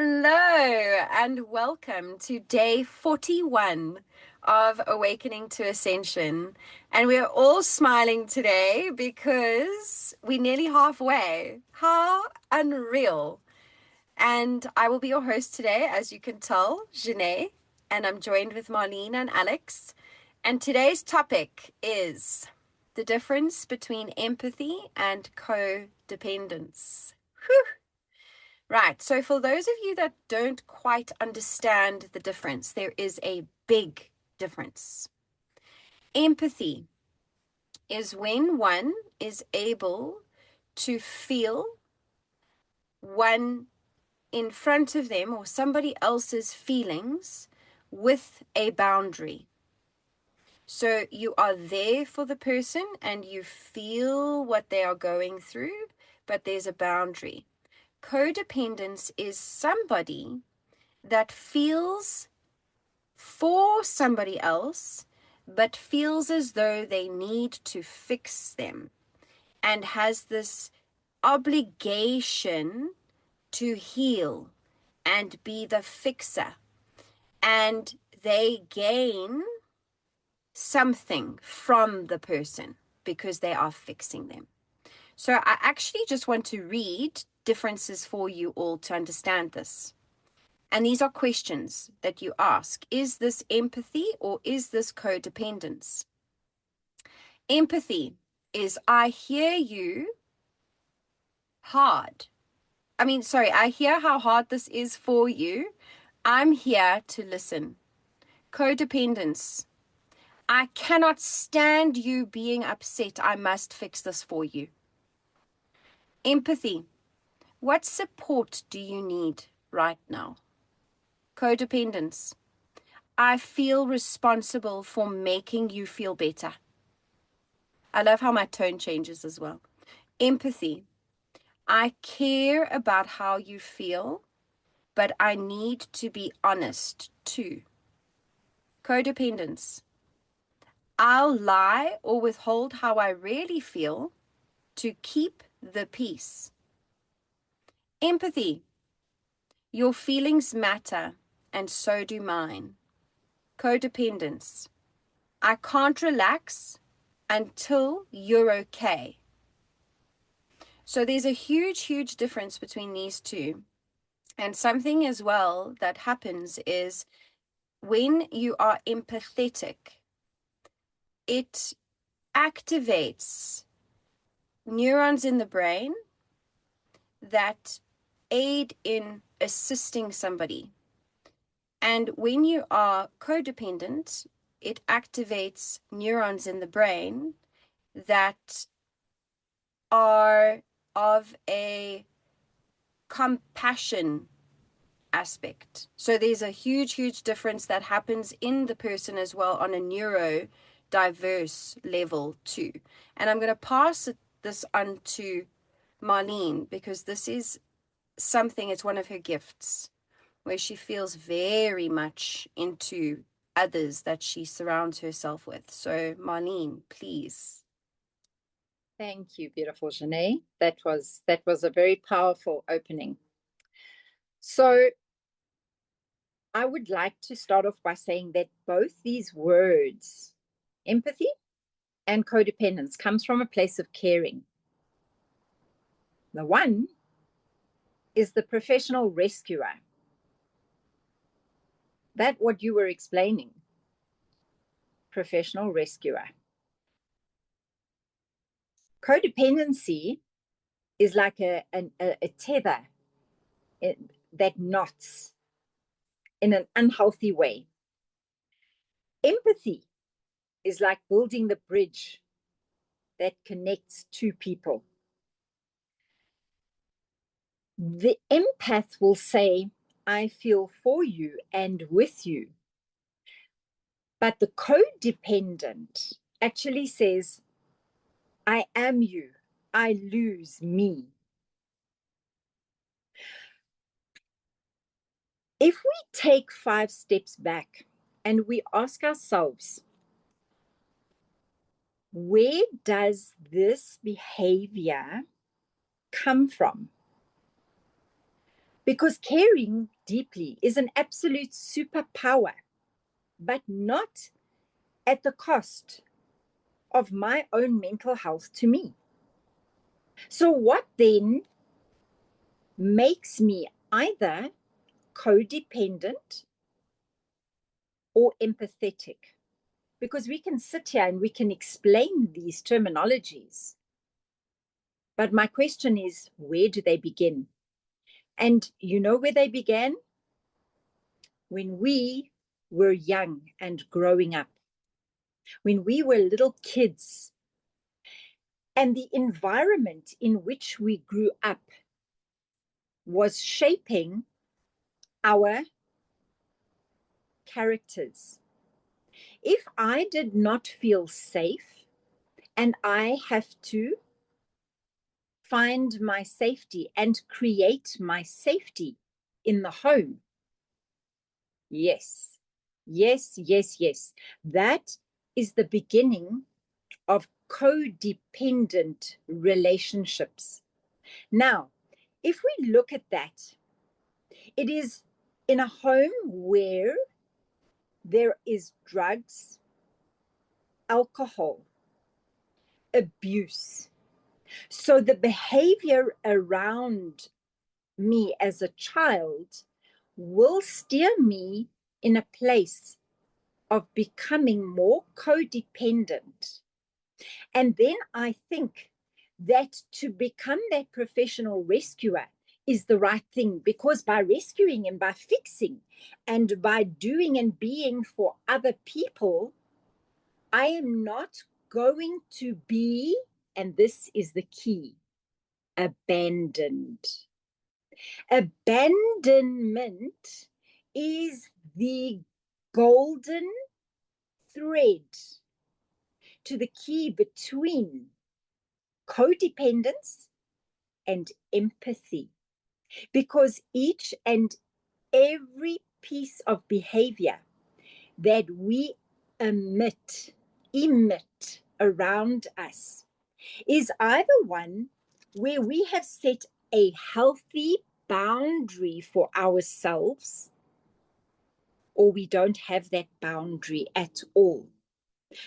Hello and welcome to day 41 of Awakening to Ascension. And we're all smiling today because we're nearly halfway. How unreal. And I will be your host today, as you can tell, Janae, and I'm joined with Marlene and Alex. And today's topic is the difference between empathy and codependence. Whew. Right. So for those of you that don't quite understand the difference, there is a big difference. Empathy is when one is able to feel one in front of them or somebody else's feelings with a boundary. So you are there for the person and you feel what they are going through, but there's a boundary. Codependence is somebody that feels for somebody else, but feels as though they need to fix them and has this obligation to heal and be the fixer. And they gain something from the person because they are fixing them. So I actually just want to read differences for you all to understand this. And these are questions that you ask. Is this empathy or is this codependence? Empathy is I hear you hard. I hear how hard this is for you. I'm here to listen. Codependence. I cannot stand you being upset. I must fix this for you. Empathy. What support do you need right now? Codependence. I feel responsible for making you feel better. I love how my tone changes as well. Empathy. I care about how you feel, but I need to be honest too. Codependence. I'll lie or withhold how I really feel to keep the peace. Empathy. Your feelings matter, and so do mine. Codependence. I can't relax until you're okay. So there's a huge, huge difference between these two. And something as well that happens is when you are empathetic, it activates neurons in the brain that aid in assisting somebody. And when you are codependent, it activates neurons in the brain that are of a compassion aspect. So there's a huge, huge difference that happens in the person as well on a neurodiverse level too. And I'm going to pass this on to Marlene because this is something, it's one of her gifts where she feels very much into others that she surrounds herself with. So Marlene, please. Thank you, beautiful Janae. That was a very powerful opening. So I would like to start off by saying that both these words, empathy and codependence, comes from a place of caring. The one is the professional rescuer. That what you were explaining, professional rescuer. Codependency is like a tether that knots in an unhealthy way. Empathy is like building the bridge that connects two people. The empath will say, I feel for you and with you. But the codependent actually says, I am you, I lose me. If we take 5 steps back and we ask ourselves, where does this behavior come from? Because caring deeply is an absolute superpower, but not at the cost of my own mental health to me. So, what then makes me either codependent or empathetic? Because we can sit here and we can explain these terminologies. But my question is, where do they begin? And you know where they began? When we were young and growing up, when we were little kids, and the environment in which we grew up was shaping our characters. If I did not feel safe and I have to find my safety and create my safety in the home, yes, yes, yes, yes, that is the beginning of codependent relationships. Now, if we look at that, it is in a home where there is drugs, alcohol, abuse. So the behavior around me as a child will steer me in a place of becoming more codependent. And then I think that to become that professional rescuer is the right thing, because by rescuing and by fixing and by doing and being for other people, I am not going to be, and this is the key, abandoned. Abandonment is the golden thread to the key between codependence and empathy, because each and every piece of behavior that we emit around us is either one where we have set a healthy boundary for ourselves, or we don't have that boundary at all.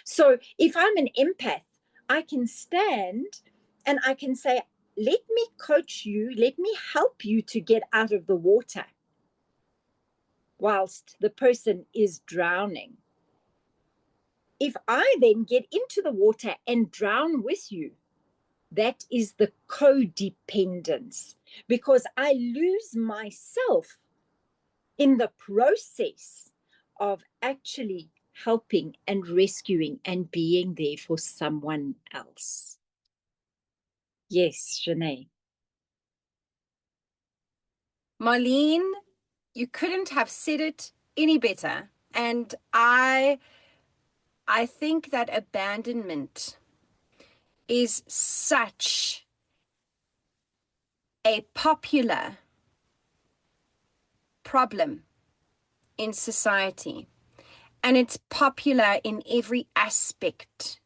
So if I'm an empath, I can stand and I can say, let me coach you, let me help you to get out of the water whilst the person is drowning. If I then get into the water and drown with you, that is the codependence, because I lose myself in the process of actually helping and rescuing and being there for someone else. Yes, Janae. Marlene, you couldn't have said it any better. And I think that abandonment is such a popular problem in society, and it's popular in every aspect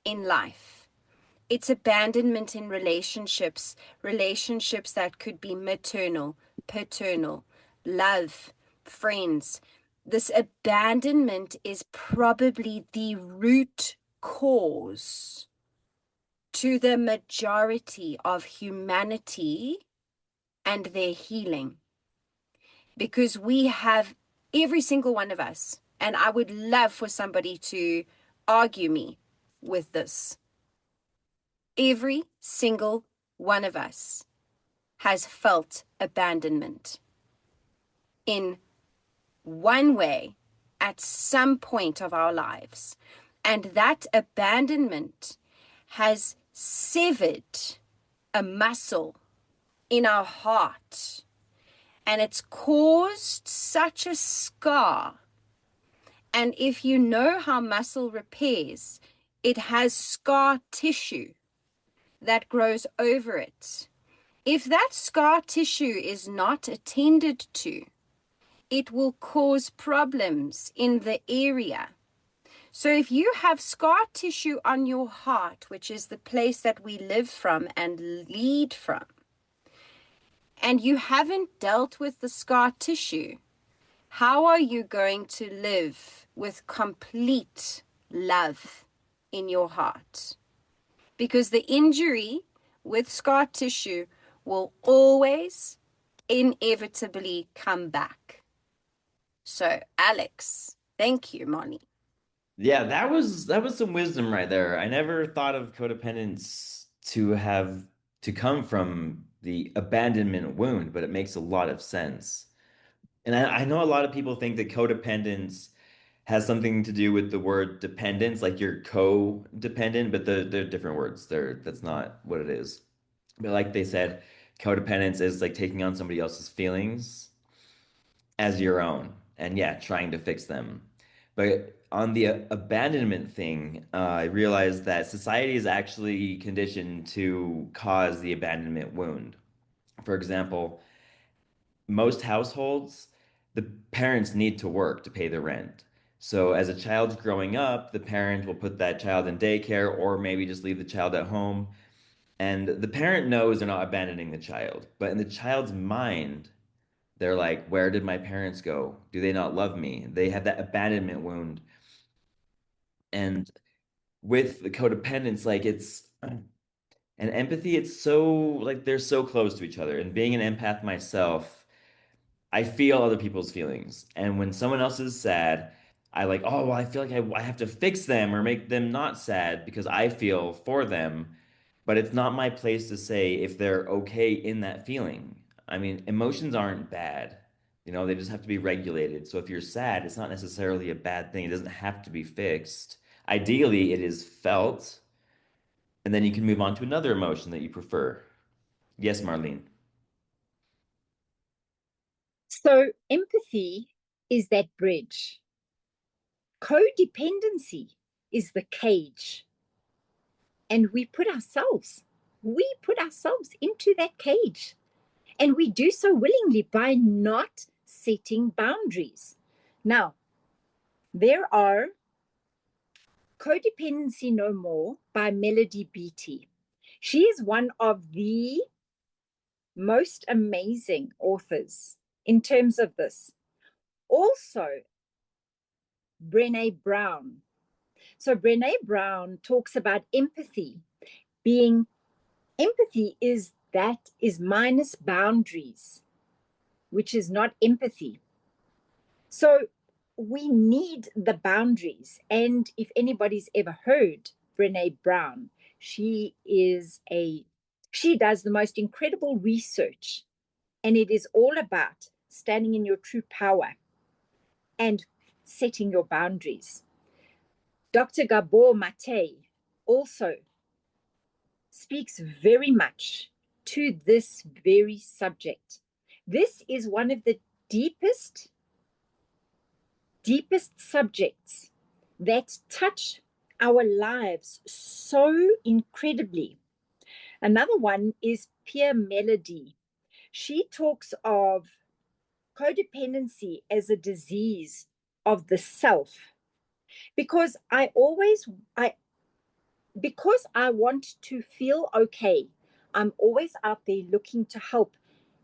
in life. It's abandonment in relationships, relationships that could be maternal, paternal, love, friends. This abandonment is probably the root cause to the majority of humanity and their healing. Because we have, every single one of us, and I would love for somebody to argue me with this. Every single one of us has felt abandonment in one way at some point of our lives. And that abandonment has severed a muscle in our heart. And it's caused such a scar. And if you know how muscle repairs, it has scar tissue that grows over it. If that scar tissue is not attended to, it will cause problems in the area. So if you have scar tissue on your heart, which is the place that we live from and lead from, and you haven't dealt with the scar tissue, how are you going to live with complete love in your heart? Because the injury with scar tissue will always inevitably come back. So, Alex, thank you, Moni. Yeah, that was some wisdom right there. I never thought of codependence to come from the abandonment wound, but it makes a lot of sense. And I know a lot of people think that codependence has something to do with the word dependence, like you're codependent, but they're different words. That's not what it is. But like they said, codependence is like taking on somebody else's feelings as your own and yeah, trying to fix them. But on the abandonment thing, I realized that society is actually conditioned to cause the abandonment wound. For example, most households, the parents need to work to pay the rent. So as a child's growing up, the parent will put that child in daycare or maybe just leave the child at home. And the parent knows they're not abandoning the child. But in the child's mind, they're like, where did my parents go? Do they not love me? They have that abandonment wound. And with the codependence, like it's and empathy, it's so like they're so close to each other. And being an empath myself, I feel other people's feelings. And when someone else is sad, I like, oh, well, I feel like I have to fix them or make them not sad because I feel for them. But it's not my place to say if they're okay in that feeling. I mean, emotions aren't bad. You know, they just have to be regulated. So if you're sad, it's not necessarily a bad thing. It doesn't have to be fixed. Ideally, it is felt, and then you can move on to another emotion that you prefer. Yes, Marlene. So empathy is that bridge. Codependency is the cage. And we put ourselves into that cage. And we do so willingly by not setting boundaries. Now, there are Codependency No More by Melody Beattie. She is one of the most amazing authors in terms of this. Also, Brené Brown. So, Brené Brown talks about empathy being empathy is minus boundaries, which is not empathy. So, we need the boundaries. And if anybody's ever heard Brené Brown, she does the most incredible research, and it is all about standing in your true power and setting your boundaries. Dr. Gabor Mate also speaks very much to this very subject. This is one of the deepest subjects that touch our lives so incredibly. Another one is Pure Melody. She talks of codependency as a disease of the self because because I want to feel okay, I'm always out there looking to help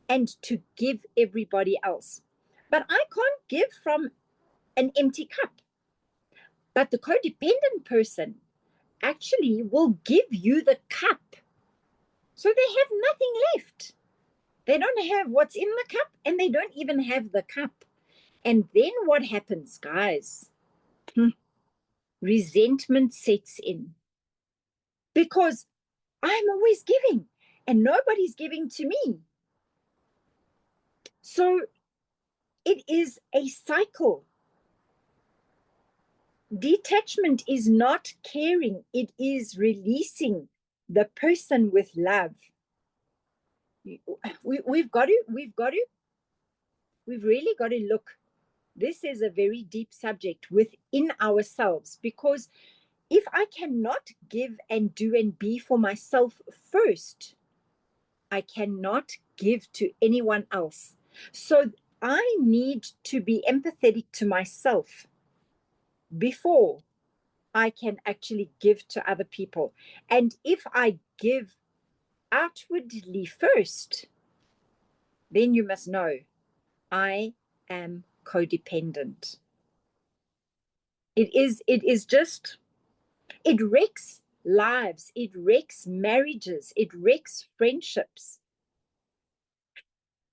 and to give everybody else. But I can't give from an empty cup. But the codependent person actually will give you the cup. So they have nothing left. They don't have what's in the cup and they don't even have the cup. And then what happens, guys? Resentment sets in because I'm always giving and nobody's giving to me. So it is a cycle. Detachment is not caring, it is releasing the person with love. We've really got to look. This is a very deep subject within ourselves because if I cannot give and do and be for myself first, I cannot give to anyone else. So I need to be empathetic to myself before I can actually give to other people. And if I give outwardly first, then you must know I am codependent. It is just, it wrecks lives, it wrecks marriages, it wrecks friendships.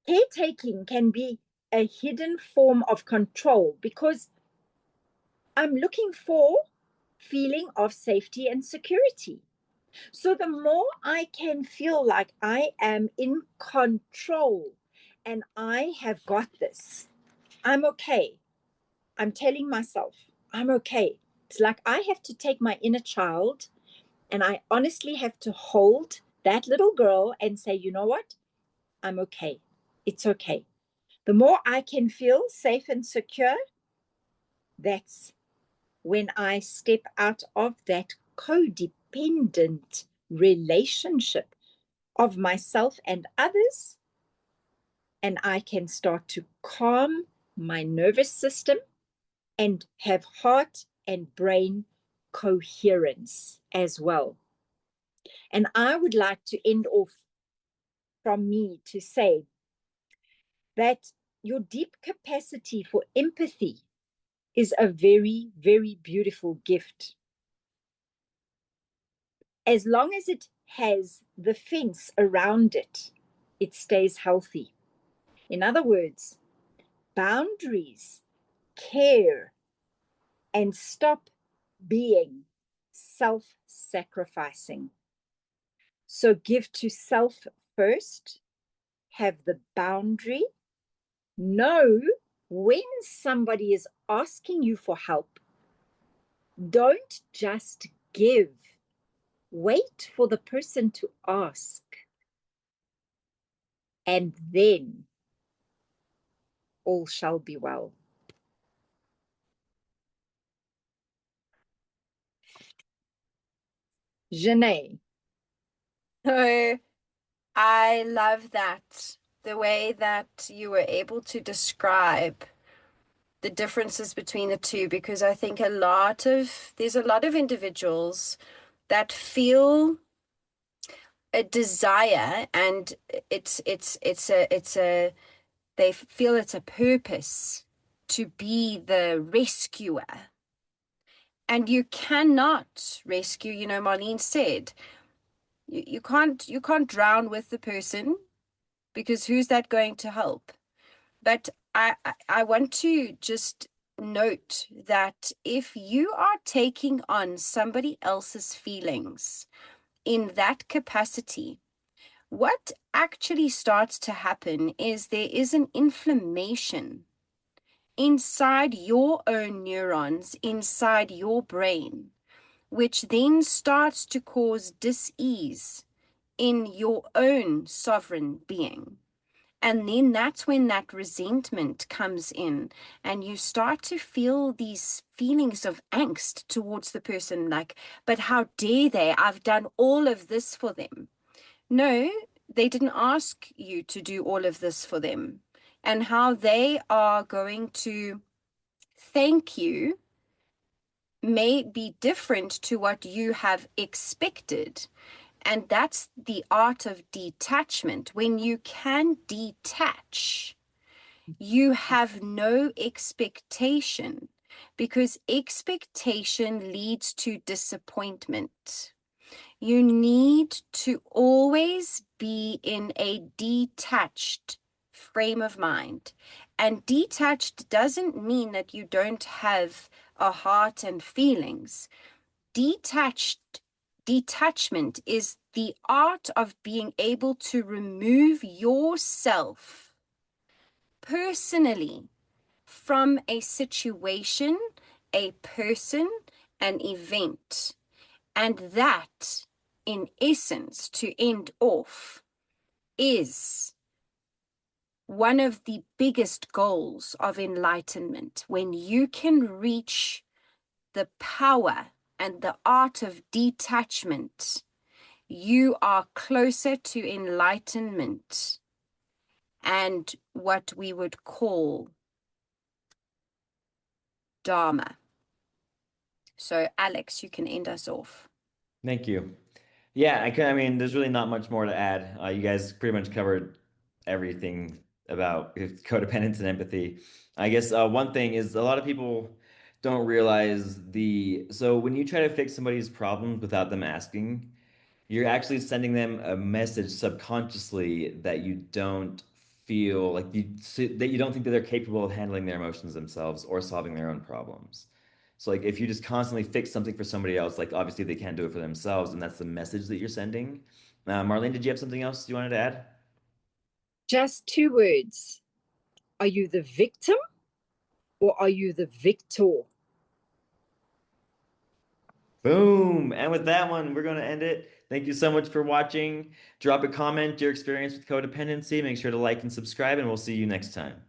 Caretaking can be a hidden form of control because I'm looking for feeling of safety and security. So the more I can feel like I am in control and I have got this, I'm okay. I'm telling myself, I'm okay. It's like I have to take my inner child and I honestly have to hold that little girl and say, you know what? I'm okay. It's okay. The more I can feel safe and secure, that's when I step out of that codependent relationship of myself and others, and I can start to calm my nervous system and have heart and brain coherence as well. And I would like to end off from me to say that your deep capacity for empathy is a very, very beautiful gift. As long as it has the fence around it, it stays healthy. In other words, boundaries, care, and stop being self sacrificing. So give to self first, have the boundary, know when somebody is asking you for help, don't just give. Wait for the person to ask. And then all shall be well. Janae. So I love that. The way that you were able to describe the differences between the two, because I think there's a lot of individuals that feel a desire, and they feel it's a purpose to be the rescuer. And you cannot rescue, Marlene said, you can't drown with the person, because who's that going to help? But I want to just note that if you are taking on somebody else's feelings in that capacity, what actually starts to happen is there is an inflammation inside your own neurons, inside your brain, which then starts to cause dis-ease in your own sovereign being. And then that's when that resentment comes in, and you start to feel these feelings of angst towards the person, like, but how dare they? I've done all of this for them. No, they didn't ask you to do all of this for them. And how they are going to thank you may be different to what you have expected. And that's the art of detachment. When you can detach, you have no expectation, because expectation leads to disappointment. You need to always be in a detached frame of mind. And detached doesn't mean that you don't have a heart and feelings. Detachment is the art of being able to remove yourself personally from a situation, a person, an event. And that, in essence, to end off, is one of the biggest goals of enlightenment. When you can reach the power and the art of detachment, you are closer to enlightenment and what we would call Dharma. So, Alex, you can end us off. Thank you. Yeah, I mean, there's really not much more to add. You guys pretty much covered everything about codependence and empathy. I guess one thing is a lot of people don't realize so when you try to fix somebody's problems without them asking, you're actually sending them a message subconsciously that you don't feel like that you don't think that they're capable of handling their emotions themselves or solving their own problems. So like if you just constantly fix something for somebody else, like obviously they can't do it for themselves, and that's the message that you're sending. Marlene, did you have something else you wanted to add? Just two words. Are you the victim or are you the victor? Boom. And with that one, we're going to end it. Thank you so much for watching. Drop a comment, your experience with codependency. Make sure to like and subscribe, and we'll see you next time.